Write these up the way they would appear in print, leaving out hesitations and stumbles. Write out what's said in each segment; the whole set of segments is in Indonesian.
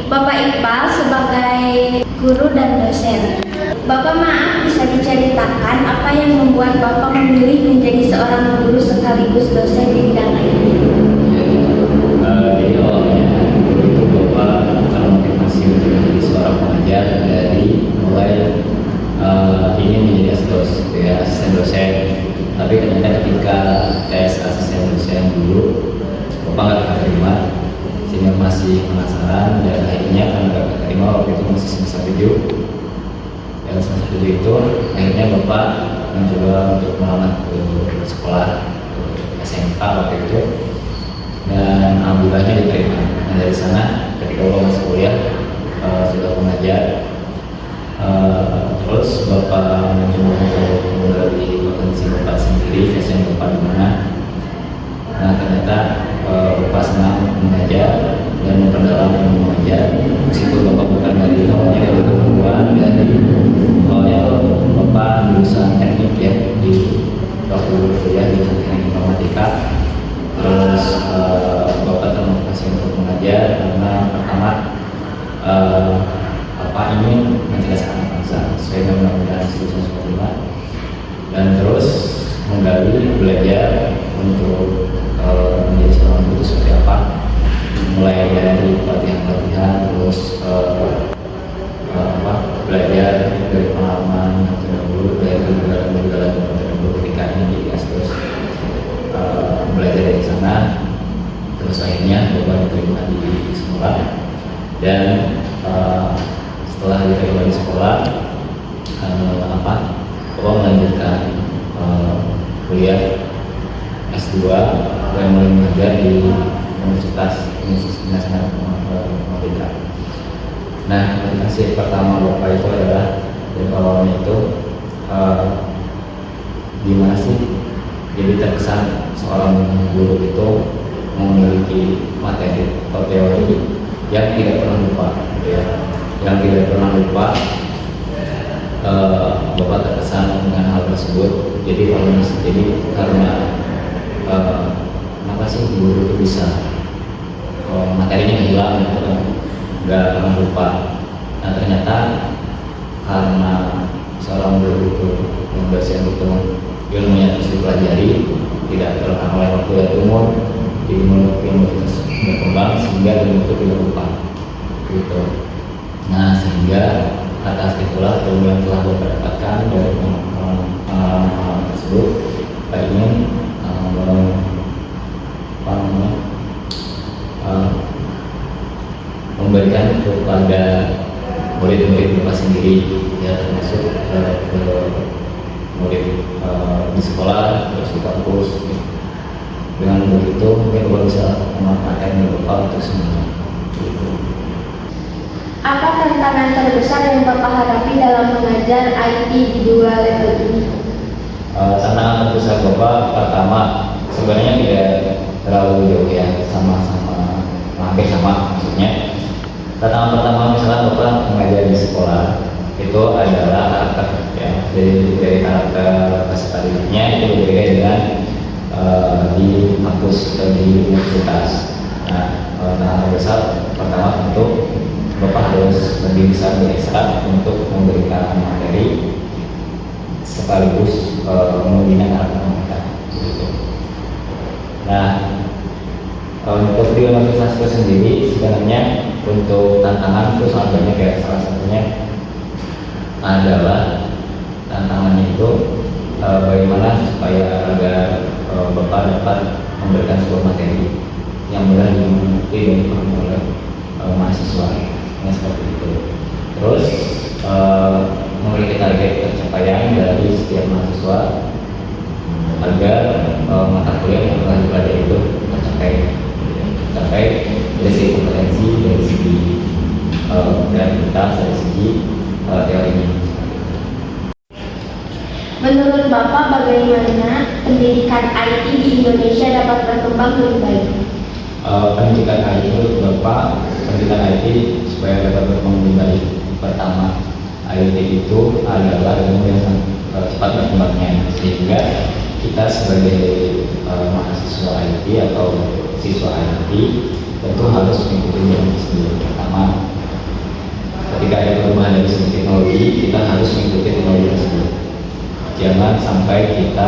Bapak Iqbal sebagai guru dan dosen. Bapak, maaf, bisa diceritakan apa yang membuat Bapak memilih menjadi seorang guru sekaligus dosen di bidang IT? Jadi awalnya itu Bapak termotivasi untuk menjadi seorang pengajar dari mulai ingin menjadi asisten dosen. Tapi ternyata ketika tes asisten dosen dulu Bapak nggak terima, sehingga masih penasaran dan akhirnya karena nggak terima waktu itu masih semester 7. Dan semester 7 itu akhirnya Bapak mencoba untuk melamar ke sekolah SMK waktu itu, dan alhamdulillahnya diterima. Nah dari sana ketika Bapak masuk kuliah sudah mengajar, terus Bapak mencoba untuk menggali potensi Bapak sendiri, passion Bapak di mana. Nah ternyata Bapak senang mengajar dan memperdalam ilmu mengajar, meskipun Bapak bukan dari awalnya dari keguruan, dari awalnya Bapak jurusan teknik ya di waktu kuliah di teknik informatika. Terus Bapak termotivasi untuk mengajar karena pertama Bapak ingin mencerdaskan bangsa sesuai dengan Undang-Undang 1945, dan terus menggali belajar untuk menjadi seorang guru seperti apa, mulai dari pelatihan-pelatihan, terus belajar dari pengalaman terdahulu, dari kegagalan terdahulu ketika ini di terus belajar dari sana. Terus akhirnya Bapak diterima di sekolah, dan setelah diterima di sekolah Bapak melanjutkan kuliah S2 dan mulai mengajar di Universitas Nasional Merdeka. Nah, motivasi pertama Bapak itu adalah dari awalnya itu gimana sih jadi terkesan seorang guru itu memiliki materi atau teori yang tidak pernah lupa, gitu ya, yang tidak pernah lupa. Bapak terkesan dengan hal tersebut. Jadi karena kenapa sih guru itu bisa materinya hilang gitu kan, nggak pernah lupa. Nah ternyata karena seorang guru itu yang dosen itu ilmunya terus dipelajari, tidak terkena oleh waktu dan umur, ilmu terus berkembang sehingga ilmu itu tidak lupa gitu. Nah sehingga atas itulah ilmu yang telah Bapak dapatkan dari pengalaman tersebut, Bapak ingin memberikan kepada murid-murid Bapak sendiri, ya termasuk murid di sekolah, terus di kampus. Dengan begitu mungkin Bapak bisa memanfaatkan ilmu Bapak untuk semuanya. Apa tantangan terbesar yang Bapak hadapi dalam mengajar IT di dua level ini? Tantangan terbesar Bapak pertama sebenarnya tidak terlalu jauh ya, sama-sama hampir sama maksudnya. Tantangan pertama misalnya Bapak mengajar di sekolah itu adalah karakter ya, jadi dari karakter peserta didiknya itu berbeda dengan di kampus atau di universitas. Nah, tantangan besar pertama tentu Bapak harus lebih bisa berekstra untuk memberikan materi sekaligus membina karakter mereka. Nah, untuk di universitas itu sendiri sebenarnya untuk tantangan itu sangat banyak ya. Salah satunya adalah tantangannya itu bagaimana supaya agar Bapak dapat memberikan sebuah materi yang mudah dimengerti dan dipahami oleh mahasiswa. Seperti itu. Terus memiliki target pencapaian dari setiap mahasiswa agar mata kuliah yang telah dipelajari itu tercapai dari segi kompetensi, dari segi kreativitas, dari segi teorinya. Menurut Bapak, bagaimana pendidikan IT di Indonesia dapat berkembang lebih baik? Pendidikan IT menurut Bapak, pendidikan IT supaya dapat berkembang lebih baik, pertama IT itu adalah ilmu yang cepat berkembangnya, sehingga kita sebagai mahasiswa IT atau siswa IT tentu harus mengikuti yang tersebut. Pertama sampai kita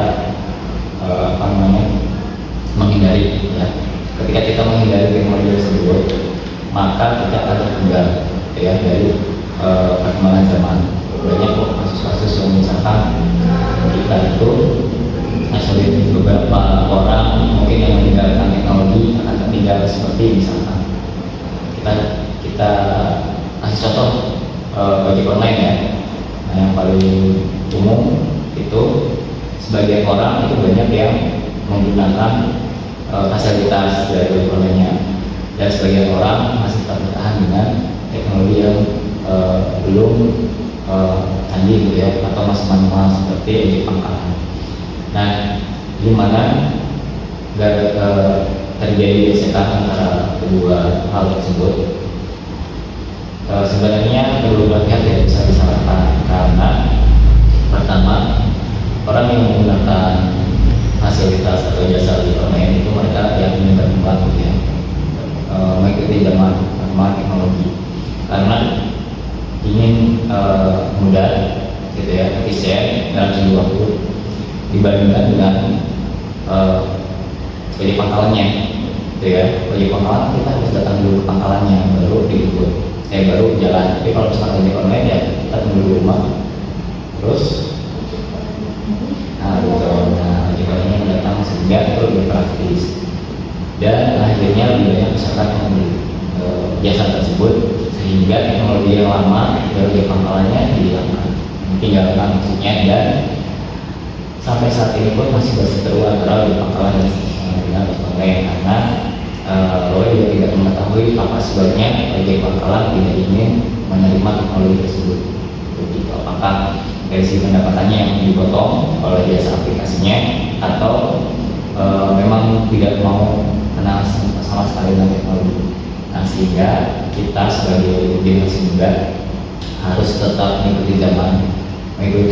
menghindari ya. Ketika kita menghindari teknologi tersebut, maka kita akan tertinggal ya dari perkembangan zaman. Banyak kok kasus-kasus yang misalkan kita itu beberapa orang mungkin yang meninggalkan teknologi akan tertinggal, seperti misalkan kita kasih contoh ojek online ya. Nah, yang paling umum itu sebagian orang itu banyak yang menggunakan fasilitas dari ojek online-nya, dan sebagian orang masih tetap bertahan dengan teknologi yang belum canggih gitu ya, atau masih manual seperti ojek pangkalan. Nah, di mana terjadi gesekan antara kedua hal tersebut, sebenarnya kedua belah pihak tidak bisa disalahkan, karena pertama, orang yang menggunakan fasilitas atau jasa di online itu mereka yang ingin berkembang gitu ya, mengikuti zaman perkembangan teknologi, karena ingin mudah gitu ya, efisien dalam segi waktu dibandingkan dengan ojek pangkalannya gitu ya. Ojek pangkalan kita harus datang dulu ke pangkalannya baru dijemput, baru jalan. Tapi kalau misalkan ojek online ya kita tunggu di rumah terus gitu. Nah, ojek online datang sehingga itu lebih praktis, dan akhirnya lebih banyak masyarakat yang membeli jasa tersebut, sehingga teknologi yang lama dari ojek pangkalannya dihilangkan, ditinggalkan maksudnya. Dan sampai saat ini pun masih berseteru antara ojek pangkalan dengan ojek online, karena Roy juga tidak mengetahui apa sebabnya ojek pangkalan tidak ingin menerima teknologi tersebut. Begitu, apakah dari sisi pendapatannya yang dipotong oleh jasa aplikasinya, atau memang tidak mau kenal sama sekali dengan teknologi. Nah, sehingga kita sebagai generasi muda harus tetap mengikuti zaman, mengikuti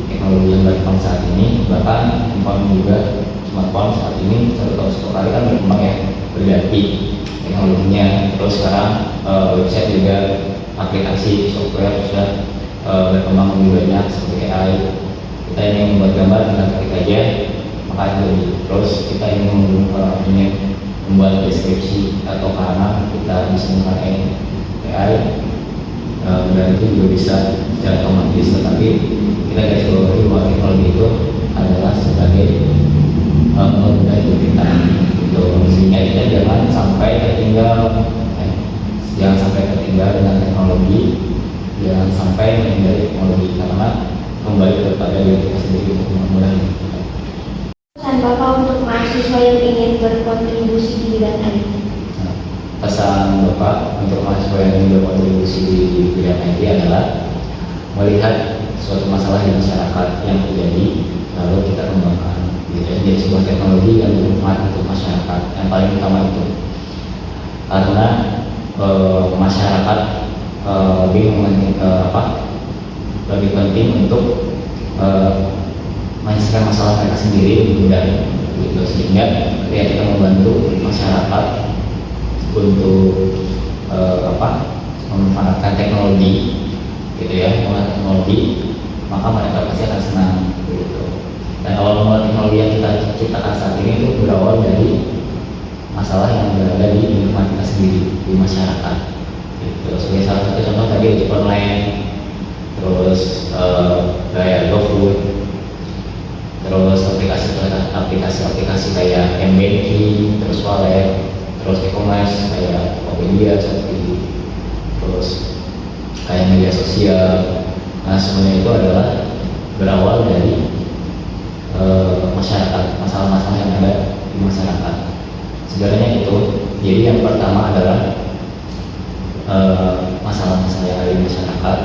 teknologi yang berkembang saat ini. Bahkan handphone juga, smartphone saat ini 1 kali kan berkembang ya, berganti teknologinya. Terus sekarang website juga, aplikasi software sudah berkembang lebih banyak seperti AI. Kita ingin membuat gambar dengan ketik aja maka jadi. Terus kita ingin membuat deskripsi atau karena kita bisa menggunakan AI, dan itu juga bisa secara otomatis. Tetapi kita garis bawahi bahwa teknologi itu adalah sebagai pengguna hidup kita gitu. Sehingga kita jangan sampai tertinggal dengan teknologi, jangan sampai menghindari teknologi, karena kembali kepada diri kita sendiri untuk memulai hidup kita. Pesan Bapak untuk mahasiswa yang ingin berkontribusi di bidang IT. Pesan Bapak untuk mahasiswa yang ingin berkontribusi di bidang IT adalah melihat suatu masalah di masyarakat yang terjadi, lalu kita kembangkan gitu ya, jadi sebuah teknologi yang bermanfaat untuk masyarakat. Yang paling utama itu, karena masyarakat lebih penting untuk menyelesaikan masalah mereka sendiri lebih mudah gitu. Sehingga ketika kita membantu masyarakat untuk memanfaatkan teknologi gitu ya, menggunakan teknologi, maka mereka pasti akan senang gitu. Dan awal teknologi yang kita ciptakan saat ini itu berawal dari masalah yang berada di lingkungan kita sendiri, di masyarakat gitu. Sebagai salah satu contoh tadi ojek online, terus kayak GoFood, terus aplikasi kayak M-Banking, terus wallet, terus e-commerce kayak Tokopedia, Shopee, terus kayak media sosial. Nah, semuanya itu adalah berawal dari masyarakat, masalah-masalah yang ada di masyarakat. Sebenarnya itu, jadi yang pertama adalah masalah-masalah yang ada di masyarakat.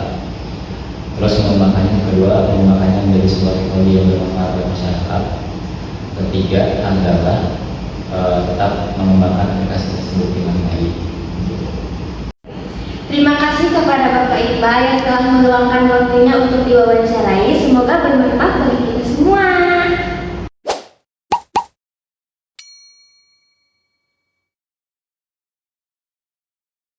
Terus mengembangkannya, yang kedua mengembangkannya menjadi sebuah teknologi yang bermanfaat bagi masyarakat. Ketiga adalah tetap mengembangkan aplikasi tersebut dengan baik. Terima kasih kepada Bapak Iqbal yang telah meluangkan waktunya untuk diwawancarai.